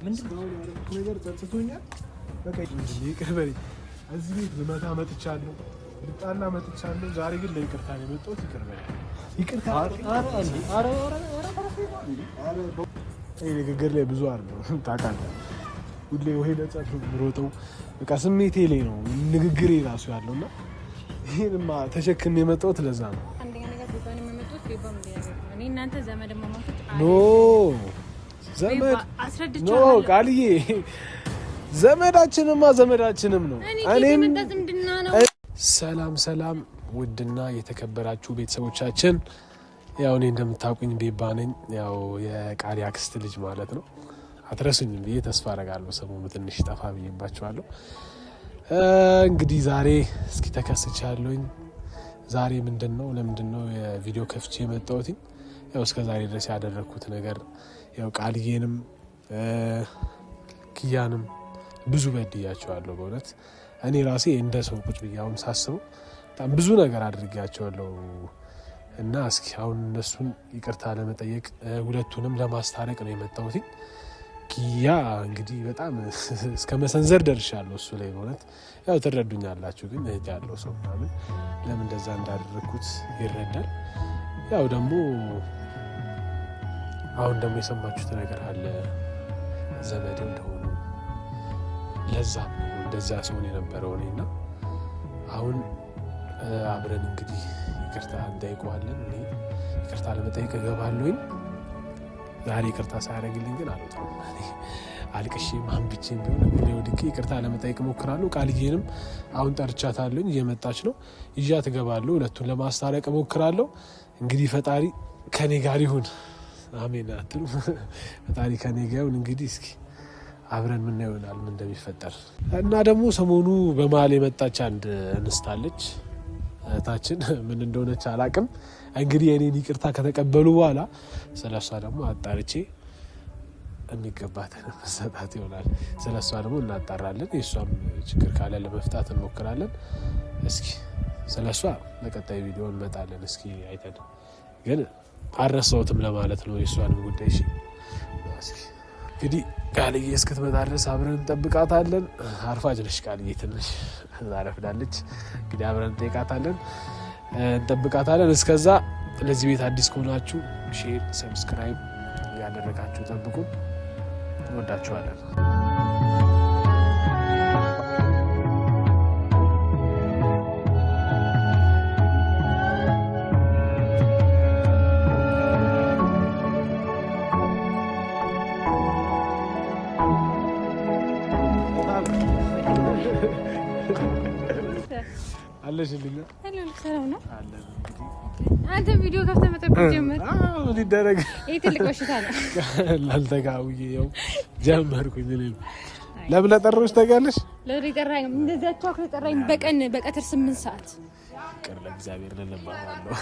ምንድነው ነገር ጸጽቶኛል። በቃ ይቅርበኝ። እዚህ ቤት ልመታ መጥቻለሁ፣ ልጣላ መጥቻለሁ። ዛሬ ግን ለይቅርታ ነው የመጣሁት። ይቅርበኝ። ይቅርታ ንግግር ላይ ብዙ አለው ታውቃለህ። ሁሌ ወይ ለጸብ ምሮጠው በቃ ስሜቴ ላይ ነው ንግግሬ ራሱ ያለውና ይሄንማ ተሸክሜ የመጣሁት ለዛ ነው። አንደኛ ነገር ቢባን የመጣሁት ቢባም እኔ እናንተ ዘመድ ማማቶች ኖ ዘመድ ኖ ቃልዬ ዘመዳችንም ነው። እኔም ሰላም ሰላም፣ ውድና የተከበራችሁ ቤተሰቦቻችን፣ ያው እኔ እንደምታውቁኝ ቤባ ነኝ። ያው የቃሊ አክስት ልጅ ማለት ነው። አትረሱኝም ብዬ ተስፋ አደርጋለሁ። ሰሞኑን ትንሽ ጠፋ ብዬባችኋለሁ። እንግዲህ ዛሬ እስኪ ተከስቻለሁኝ። ዛሬ ለምንድነው የቪዲዮ ከፍቼ የመጣሁት? ያው እስከ ዛሬ ድረስ ያደረኩት ነገር ያው ቃልዬንም ኪያንም ብዙ በድያቸዋለሁ። በእውነት እኔ ራሴ እንደ ሰው ቁጭ ብዬ አሁን ሳስበው በጣም ብዙ ነገር አድርጌያቸዋለሁ እና እስኪ አሁን እነሱን ይቅርታ ለመጠየቅ ሁለቱንም ለማስታረቅ ነው የመጣሁት። ኪያ እንግዲህ በጣም እስከ መሰንዘር ደርሻለሁ እሱ ላይ በእውነት ያው ትረዱኛላችሁ። ግን እህት ያለው ሰው ምናምን ለምን እንደዛ እንዳደረግኩት ይረዳል። ያው ደግሞ አሁን ደግሞ የሰማችሁት ነገር አለ ዘመድ እንደሆኑ ለዛ እንደዛ ሲሆን የነበረው እኔና አሁን አብረን እንግዲህ ይቅርታ እንጠይቀዋለን። እኔ ይቅርታ ለመጠየቅ እገባለሁኝ። ዛሬ ይቅርታ ሳያደርግልኝ ግን አልወጣም። አልቅሼም አንብቼም ቢሆን እኔ ወድቄ ይቅርታ ለመጠየቅ እሞክራለሁ። ቃልዬንም አሁን ጠርቻታለሁኝ፣ እየመጣች ነው። ይዣት እገባለሁ። ሁለቱን ለማስታረቅ እሞክራለሁ። እንግዲህ ፈጣሪ ከኔ ጋር ይሁን። አሜን አትሉ? ፈጣሪ ከኔ ጋር ይሁን። እንግዲህ እስኪ አብረን ምን ይሆናል ምን እንደሚፈጠር እና ደግሞ ሰሞኑ በመሀል የመጣች አንድ እንስታለች እህታችን፣ ምን እንደሆነች አላቅም። እንግዲህ የኔን ይቅርታ ከተቀበሉ በኋላ ስለሷ ደግሞ አጣርቼ የሚገባትን መሰጣት ይሆናል። ስለሷ ደግሞ እናጣራለን። የእሷም ችግር ካለ ለመፍታት እንሞክራለን። እስኪ ስለሷ ለቀጣይ ቪዲዮ እንመጣለን። እስኪ አይተን ግን አልረሳሁትም ለማለት ነው የእሷንም ጉዳይ። እሺ እንግዲህ ቃልዬ እስክትመጣ ድረስ አብረን እንጠብቃታለን። አርፋጅ ነሽ ቃልዬ፣ ትንሽ አረፍዳለች። እንግዲህ አብረን እንጠይቃታለን፣ እንጠብቃታለን። እስከዛ ለዚህ ቤት አዲስ ከሆናችሁ ሼር፣ ሰብስክራይብ ያደረጋችሁ ጠብቁን። እንወዳችኋለን። አለሽልኝ? ሰላም ነው አለ። አንተ ቪዲዮ ከፍተህ መጠበቅ ጀመር? አዎ ሊደረግ ይሄ ትልቅ በሽታ ነው። ላልተጋውዬ ያው ጀመርኩኝ። ለምን ለጠራሁሽ ታውቂያለሽ? ለጠራኝ እንደዚህ አቻክለ ጠራኝ። በቀን በቀትር 8 ሰዓት ቅር ለእግዚአብሔር ለለባባለሁ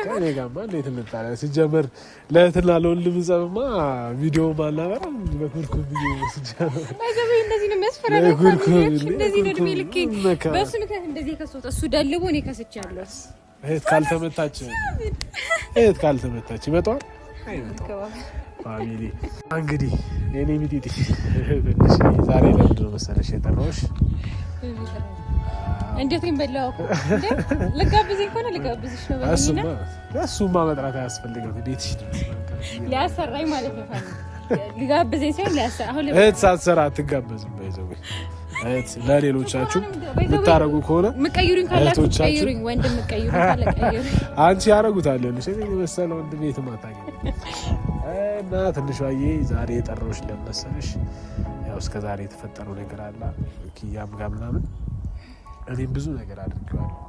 ከኔ ጋርማ እንዴት እንጣላ? ሲጀመር ለእህትና ለወንድም ጸብማ ቪዲዮ ማናበራ በኩርኩም ብዬ ሲጀመር እንደዚህ ነው የሚያስፈራራው። እንደዚህ ነው እድሜ ልኬ በእሱ ምክንያት እንደዚህ ከሶት እሱ ደልቦ እኔ ከስቻለሁ። እህት ካልተመታች ይመጣል አይመጣም። ፋሚሊ እንግዲህ የኔ ሚጢጢ ዛሬ ለምንድን ነው መሰለሽ የጠራሁሽ? እንዴት ይበላው እንዴ? ልጋብዝኝ ከሆነ ልጋብዝሽ ነው በሚና እሱማ መጥራት አያስፈልግም። እንዴት ሊያሰራኝ ማለት ነው። ልጋብዝኝ ሳይሆን ሊያሰራ አሁን እህት ሳትሰራ አትጋበዝም። ባይዘው እህት ለሌሎቻችሁ ልታረጉ ከሆነ ምቀይሩኝ ካላችሁ ቀይሩኝ፣ ወንድም ምቀይሩኝ ካለ ቀይሩኝ። አንቺ ያረጉታል እሺ። እኔ መሰለ ወንድም የትም አታገኝም። እና ትንሿዬ ዛሬ የጠራሁሽ ለመሰለሽ ያው እስከ ዛሬ የተፈጠረው ነገር አለ ኪያም ጋር ምናምን እኔም ብዙ ነገር አድርጌዋለሁ።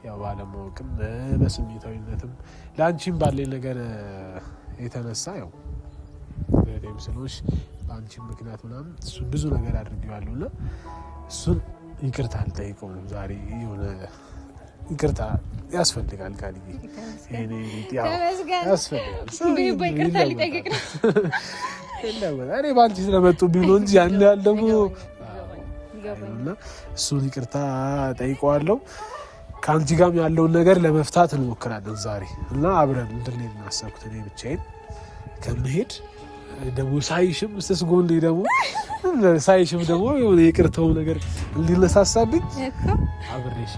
ያው ባለማወቅም በስሜታዊነትም ለአንቺም ባለኝ ነገር የተነሳ ያው በደም ስለሆንሽ በአንቺም ምክንያት ምናምን እሱን ብዙ ነገር አድርጌዋለሁ እና እሱን ይቅርታ አልጠይቀውም ዛሬ። የሆነ ይቅርታ ያስፈልጋል ቃልዬ፣ ያስፈልጋል። እኔ በአንቺ ስለመጡብኝ ነው እንጂ ያን ያህል ደግሞ እና እሱን ይቅርታ ጠይቀዋለሁ። ከአንቺ ጋርም ያለውን ነገር ለመፍታት እንሞክራለን ዛሬ እና አብረን እንድንሄድ እናሰብኩት። እኔ ብቻዬን ከመሄድ ደግሞ ሳይሽም ስስጎንዴ ደግሞ ሳይሽም ደግሞ የሆነ የቅርተው ነገር እንዲነሳሳብኝ አብረሽ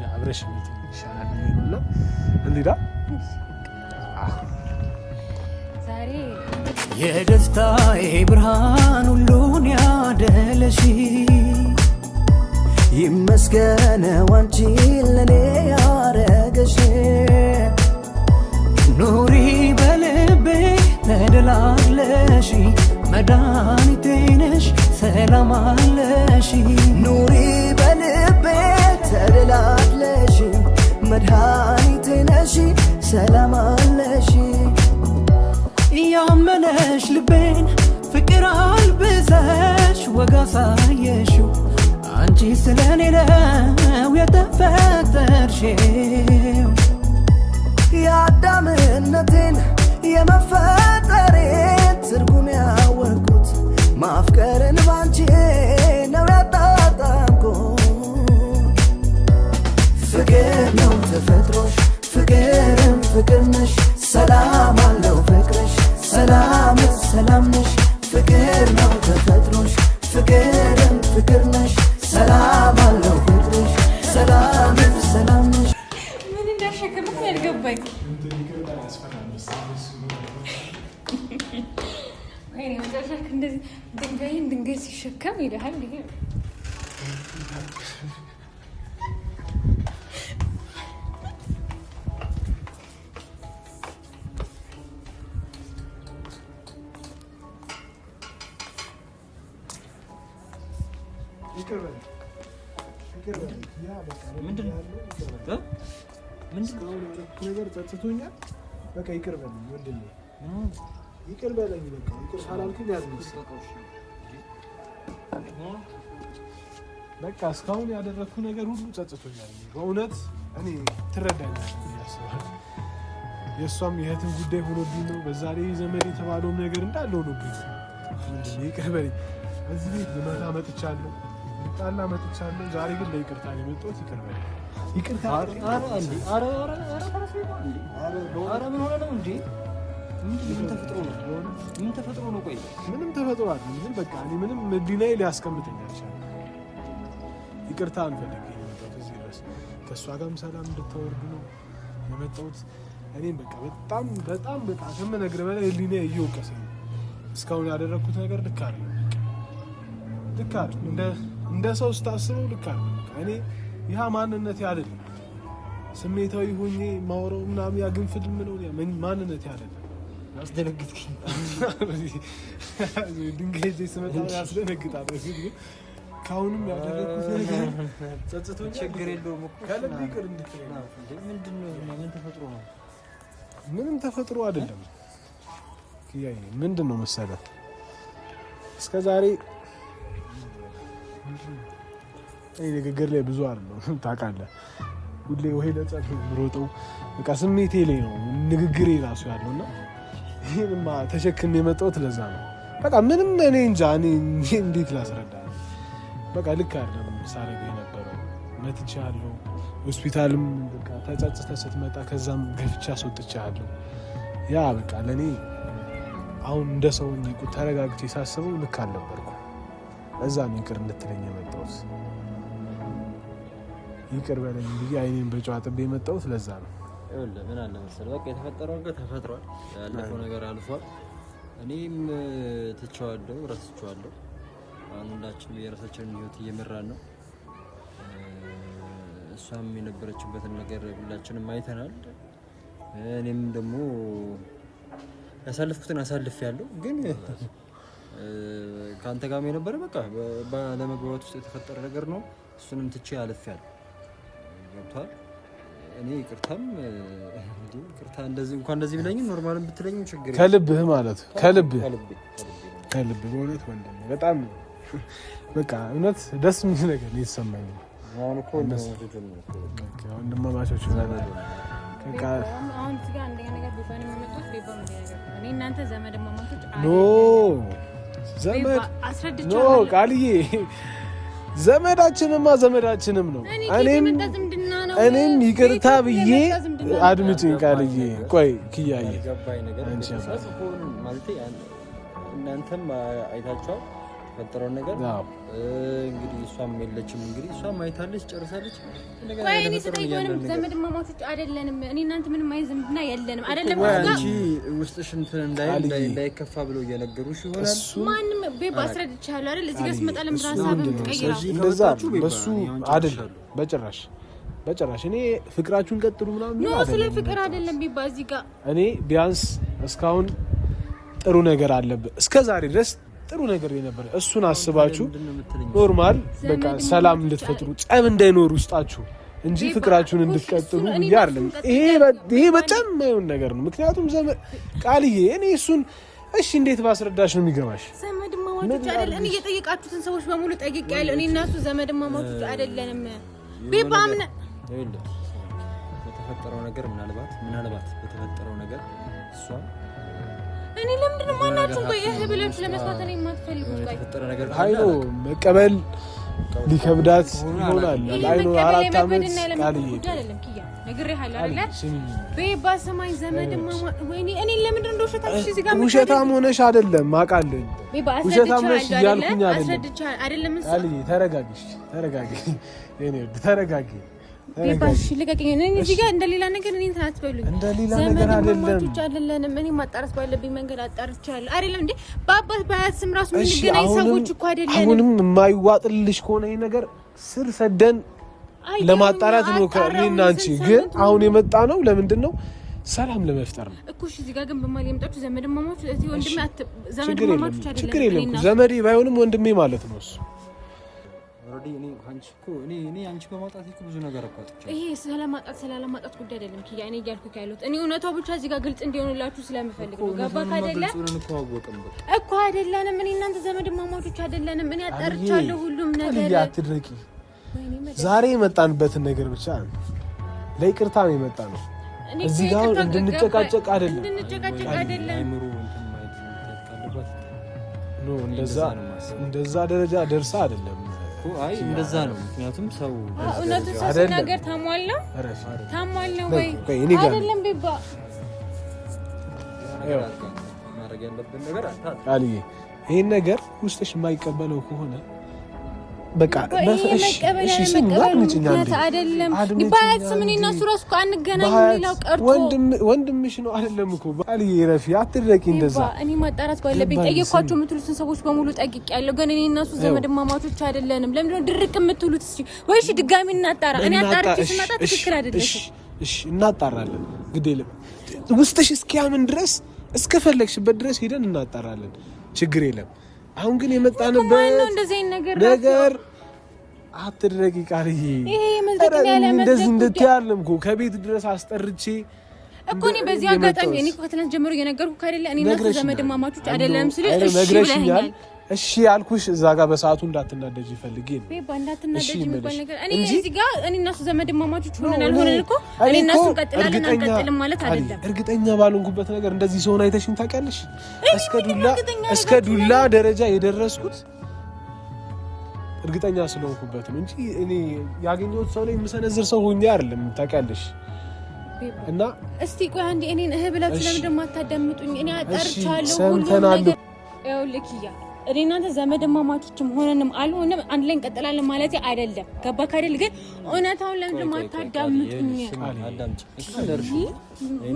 ይሻላል ነውና እንዴዳ ዛሬ የደስታዬ ብርሃን ሁሉን ያደለሽ ይመስገን አንቺ ለኔ ያረገሽ ኑሪ በልቤ ተደላለሽ መድኃኒቴ ነሽ ሰላም አለሽ ኑሪ በልቤ ተደላለሽ መድኃኒቴ ነሽ ሰላም አለሽ ያመነሽ ልቤን ፍቅር አልብሰሽ ወጋ ሳየሽው አንቺ ስለኔ ነው የተፈጠርሽው የአዳምነቴን የመፈጠሬን ትርጉም ያወቅኩት ማፍቀርን ባንቺ ነው ያጣጣምኩት ፍቅር ነው ተፈጥሮሽ ፍቅርም ፍቅር ነሽ ሰላም አለው ፍቅርሽ ሰላም ሰላም ነሽ ፍቅር ነው ተፈጥሮሽ ፍቅርም ፍቅር ነሽ ሰላም አለው ፍቅርሽ ሰላም ሰላም ነሽ ምን እንዳሸከምክ ያልገባኝ ወይኔ መጨረሻ እንደዚህ ድንጋይ ሲሸከም ይልሃል ይሄ ነገር ጸጽቶኛል። በቃ ይቅር በለኝ ወንድሜ፣ ይቅር በለኝ። በቃ ይቅር ሳላልኩኝ ያዝነው። በቃ እስካሁን ያደረኩ ነገር ሁሉ ጸጽቶኛል። በእውነት እኔ ትረዳኛለህ ያስባል። የእሷም የእህትን ጉዳይ ሆኖብኝ ነው። በዛ ላይ ዘመድ የተባለውም ነገር እንዳለ ሆኖብኝ ነው። ይቅር በለኝ። እዚህ ቤት ልመታ መጥቻለሁ፣ ልጣላ መጥቻለሁ። ዛሬ ግን ለይቅርታ ነው የመጣሁት። ይቅር በለኝ። ይቅርታ ምን ሆነ ነው እንዴ? ምን ተፈጥሮ ነው? ቆይ ምንም ተፈጥሮ አይደለም። ግን በቃ እኔ ምንም ዲናይ ሊያስቀምጠኝ አልቻለም። ይቅርታ አንፈልግ የመጣሁት እዚህ ድረስ ከእሷ ጋርም ሰላም እንድታወርዱ ነው የመጣሁት። እኔም በቃ በጣም ከምነግርህ በላይ ዲናይ እየወቀሰኝ ነው። እስካሁን ያደረግኩት ነገር ልክ አይደለም። እንደ ሰው ስታስበው ልክ አይደለም። እኔ ያ ማንነት አይደለም። ስሜታዊ ሆኜ ማውራው ምናምን ያ ግንፍል ምነው ማንነት አይደለም። ያስደነግጥኝ ድንጋይ ስመጣ ያስደነግጣል። ካሁንም ያደረኩት ነገር ጸጽቶኝ ችግር የለውም እኮ ከልብ ይቅር እንድትለኝ። ምንድነው? ምን ተፈጥሮ ነው? ምንም ተፈጥሮ አይደለም። ያይ ምንድነው መሰለህ እስከዛሬ ንግግር ላይ ብዙ አይደለም ታውቃለህ። ሁሌ ወይ ለጸጥ ምሮጠው በቃ ስሜቴ ላይ ነው ንግግሬ ራሱ ያለውና ይሄንማ ተሸክም የመጣሁት ለዛ ነው። በቃ ምንም እኔ እንጃ እኔ እንዴት ላስረዳ። በቃ ልክ አይደለም ሳረገው የነበረው መጥቻለሁ። ሆስፒታልም በቃ ተጸጽተህ ስትመጣ ከዛም ገፍቻ አስወጥቻለሁ። ያ በቃ ለኔ አሁን እንደ ሰው ተረጋግቼ ሳስበው ልክ አልነበርኩም። እዛ ነው ይቅር እንድትለኝ የመጣሁት። ይቅር በለኝ ብዬ አይኔን በጨዋ ጥቤ የመጣሁት ለዛ ነው። ይኸውልህ ምን አለ መሰለህ በቃ የተፈጠረው ነገር ተፈጥሯል። ያለፈው ነገር አልፏል። እኔም ትቼዋለሁ፣ ረስቼዋለሁ። አሁን ሁላችንም የራሳችንን ህይወት እየመራን ነው። እሷም የነበረችበትን ነገር ሁላችንም አይተናል። እኔም ደግሞ ያሳለፍኩትን አሳልፌያለሁ። ግን ከአንተ ጋርም የነበረ በቃ ባለመግባባት ውስጥ የተፈጠረ ነገር ነው። እሱንም ትቼ አልፌያለሁ። ገብቷል። እኔ ይቅርታም ይቅርታ እንደዚህ እንኳን እንደዚህ ብለኝም ኖርማልም ብትለኝም ችግር ከልብህ ማለት ከልብህ በእውነት ወንድም በጣም በቃ እውነት ደስ የሚል ነገር ነው የተሰማኝ። አሁን እኮ ወንድማማቾች አሁን እዚህ ጋር አንደኛ ነገር ቢባል የሚመጡት ቢባል እኔ እናንተ ዘመድ ማማቾች ዘመድ ቃልዬ ዘመዳችንም ነው። እኔም ይቅርታ ብዬ አድምጪኝ ቃልዬ ቆይ ኪያዬ ገባኝ ነገር ማለት እናንተም አይታችኋል ተፈጠረውን ነገር እንግዲህ እሷም የለችም እንግዲህ እሷም አይታለች ጨርሳለች ነገር እኔ ተጠይቀንም ዘመድ ማማቶች አይደለንም እኔ እናንተ ምንም አይዝምድና የለንም አይደለም አንቺ ውስጥሽ እንትን እንዳይከፋ ብሎ እየነገሩሽ ይሆናል ማንም ቤባ አስረድቻለሁ አይደል እዚህ ጋር ስመጣ ለምን ራስህን ትቀይራለህ እንደዛ በሱ አይደለም በጭራሽ እኔ ፍቅራችሁን ቀጥሉ ምናምን ነው ስለ ፍቅር አይደለም ቤባ እዚህ ጋር እኔ ቢያንስ እስካሁን ጥሩ ነገር አለበት እስከዛሬ ድረስ ጥሩ ነገር የነበረ እሱን አስባችሁ ኖርማል በቃ ሰላም እንድትፈጥሩ ጸብ እንዳይኖር ውስጣችሁ እንጂ ፍቅራችሁን እንድትቀጥሉ ይያርልም ይሄ በጣም የማይሆን ነገር ነው ምክንያቱም ቃልዬ እኔ እሱን እሺ እንዴት ባስረዳሽ ነው የሚገባሽ ዘመድ ማማቶች አይደለም እኔ የጠየቃችሁትን ሰዎች በሙሉ ጠይቄያለሁ እኔ እና እሱ ዘመድ ማማቶች አይደለንም ቤባም በተፈጠረው ነገር ምናልባት በተፈጠረው ነገር እሷ እኔ ለምንድን ነው ማናችሁ በእህ ብላችሁ ለመስማት ነው የማትፈልጉት በተፈጠረ ነገር አይኖ መቀበል ሊከብዳት ይሆናል አይኖ 4 አመት ቃልዬ አይደለም ኪያ ነግሬሃለሁ አይደል ቤባ ሰማኝ ዘመድ ማማ ወይኔ እኔ ለምንድን ነው ሸታሽ እዚህ ጋር ውሸታም ሆነሽ አይደለም ማቃለኝ ውሸታም ነሽ ያልኩኝ አይደለም ቃልዬ ተረጋጊ የኔ ተረጋጊ ቤባሽ ልቀቀኝ እኔ እዚህ ጋር እንደሌላ ነገር እኔን ታትበሉኝ እንደሌላ ነገር አይደለም እኔ ማጣራት ባለብኝ መንገድ አጣርቻለሁ አይደለም እንዴ ባባት ባያስም ራሱ ምን ገናኝ ሰዎች እኮ አይደለም አሁንም የማይዋጥልሽ ከሆነ ይሄ ነገር ስር ሰደን ለማጣራት ነው ከእኔና አንቺ ግን አሁን የመጣ ነው ለምንድነው ሰላም ለመፍጠር ነው እኮ እሺ እዚህ ጋር ግን በማል የመጣችሁ ዘመድ ማማች እዚህ ወንድሜ ዘመድ ማማች አይደለም ችግር የለም ዘመዴ ባይሆንም ወንድሜ ማለት ነው እሱ እኔ አንቺ በማጣት እኮ ብዙ ነገር አቋጥቻለሁ ይሄ ስለማጣት ጉዳይ አይደለም ኪያ እኔ እያልኩት ያለሁት እኔ እውነታው ብቻ እዚህ ጋር ግልጽ እንዲሆንላችሁ ስለምፈልግ ነው ገባክ አይደለ እኮ አይደለንም እኔ እናንተ ዘመድ ማማቾች አይደለንም እኔ አጣርቻለሁ ሁሉም ነገር አትድረቂ ዛሬ የመጣንበትን ነገር ብቻ ለይቅርታ ነው የመጣ ነው እዚህ ጋር እንድንጨቃጨቅ አይደለም ኖ እንደዛ ደረጃ ደርሳ አይደለም አይ እንደዛ ነው ምክንያቱም ሰው እውነቱ ነገር ታሟላ ወይ አይደለም ቤባ ማድረግ ያለብን ነገር አልዬ ይሄን ነገር ውስጥሽ የማይቀበለው ከሆነ በቃ እሺ ስንት አይደለም ይባያት ምን እና እሱ ራሱ አንገናኝ ሌላው ቀርቶ ወንድምሽ ነው አይደለም እኮ አልዬ ረፊ አትድረቂ እንደዛ እኔ ማጣራት ባለብኝ ጠየኳቸው የምትሉትን ሰዎች በሙሉ ጠይቄያለሁ ግን እኔ እና እሱ ዘመድ ማማቾች አይደለንም ለምን ነው ድርቅ የምትሉት እስኪ ወይስ ድጋሚ እናጣራ እኔ አጣርቼ ስመጣ ትክክል አይደለም እሺ እናጣራለን ግዴለም ውስጥሽ እስኪያምን ድረስ እስከፈለግሽበት ድረስ ሄደን እናጣራለን ችግር የለም አሁን ግን የመጣንበት ነገር አትድረቂ ቃልዬ እንደዚህ እንደተያለም እኮ ከቤት ድረስ አስጠርቼ እኮ እኔ በዚህ አጋጣሚ እኔ ከትናንት ጀምሮ እየነገርኩ አይደለ እኔ እና ዘመድ ማማቾች አይደለም ስለ እሺ ብለኛል እሺ ያልኩሽ እዛ ጋር በሰዓቱ እንዳትናደጂ ፈልጌ ነው ቤባ እንዳትናደጂ የሚባል ነገር እኔ እዚህ ጋር እኔ እና ዘመድ ማማቾች ሆነን አልሆነን እኮ እኔ እና እሱ ቀጥላለን አንቀጥልም ማለት አይደለም እርግጠኛ ባልሆንኩበት ነገር እንደዚህ ሰውን አይተሽኝ ታውቂያለሽ እስከ ዱላ ደረጃ የደረስኩት እርግጠኛ ስለሆንኩበት ነው እንጂ እኔ ያገኘሁት ሰው ላይ የምሰነዝር ሰው ሆኜ አይደለም ታውቂያለሽ እና እስቲ ቆይ አንዴ እኔን ብላችሁ ለምን ደግሞ አታዳምጡኝ እኔ አጣርቻለሁ ሁሉ ነገር ይኸውልህ ኪያ እኔ እናንተ ዘመድ ማማቾችም ሆነንም አልሆነም አንድ ላይ እንቀጥላለን ማለት አይደለም ገባክ አይደል ግን እውነታውን ለምን ማታዳምጡኝ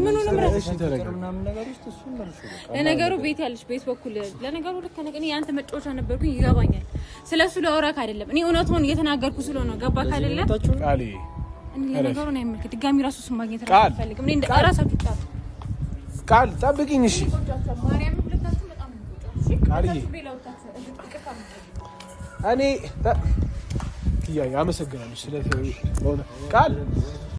ምኑንም ረሽ ምናምን ነገር ውስጥ እሱ ነው ለነገሩ ቤት ያለሽ ቤት በኩል ለነገሩ ልክ ነኝ እኔ ያንተ መጫወቻ ነበርኩኝ ይገባኛል ስለሱ ለወራክ አይደለም እኔ እውነታውን እየተናገርኩ ስለሆነ ገባክ አይደል ቃሌ እኔ ለነገሩ ነው የምልክ ድጋሚ ራሱ ስማግኘት ፈልግም እኔ ራሳችሁ ቃል ጠብቂኝ እሺ ቃልዬ እኔ አመሰግናለሁ ስለዚህ ቃል